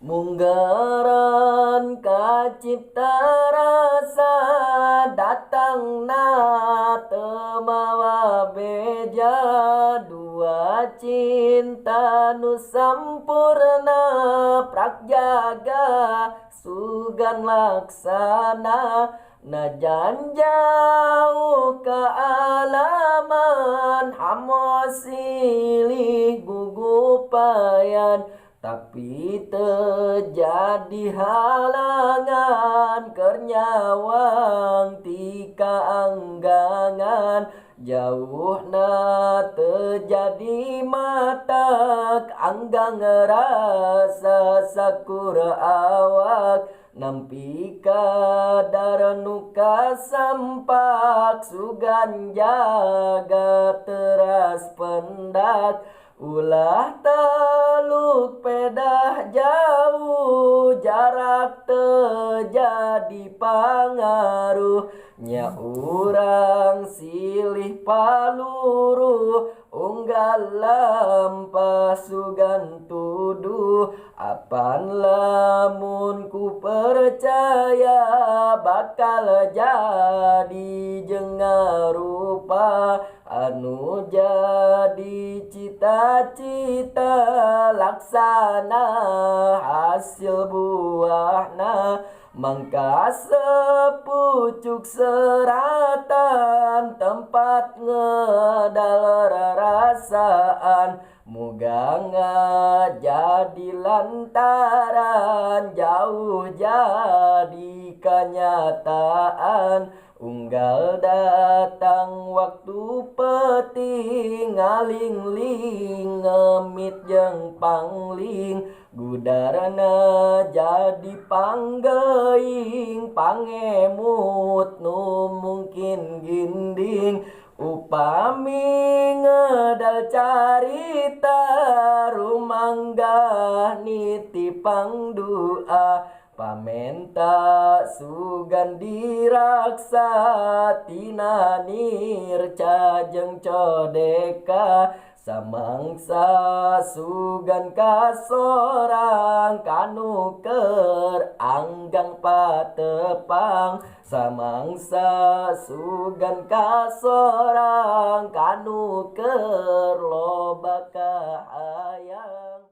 Munggaran kacipta rasa datang na temawa beja dua cinta nu sampurna prakjaga sugan laksana najan jauh ke alaman hamo silih gugupayan tapi terjadi halangan kernyawang tika anggangan jauh na terjadi mata anggang rasa sakur awak nampi kadar nuka sampak sugan jaga teras pendak ulah taluk pedah jauh jarak terjadi pangaruh nya urang silih paluru unggal lampa sugan tuduh apan lamun ku percaya bakal jadi jengarupa anu jadi cita-cita laksana hasil buahna mangka sepucuk seratan tempat ngedal rarasaan muga jadi lantaran jauh jadi kenyataan unggal datang waktu peting ngaling-ling ngemit jeung pangling gudarana jadi panggeing pangemut nu mungkin ginding upami ngedal carita rumanggah nitipang doa pamenta sugan diraksa tina nirca jeung codeka samangsa sugan kasorang kanu keur anggang patepang samangsa sugan kasorang kanu keur loba kahayang.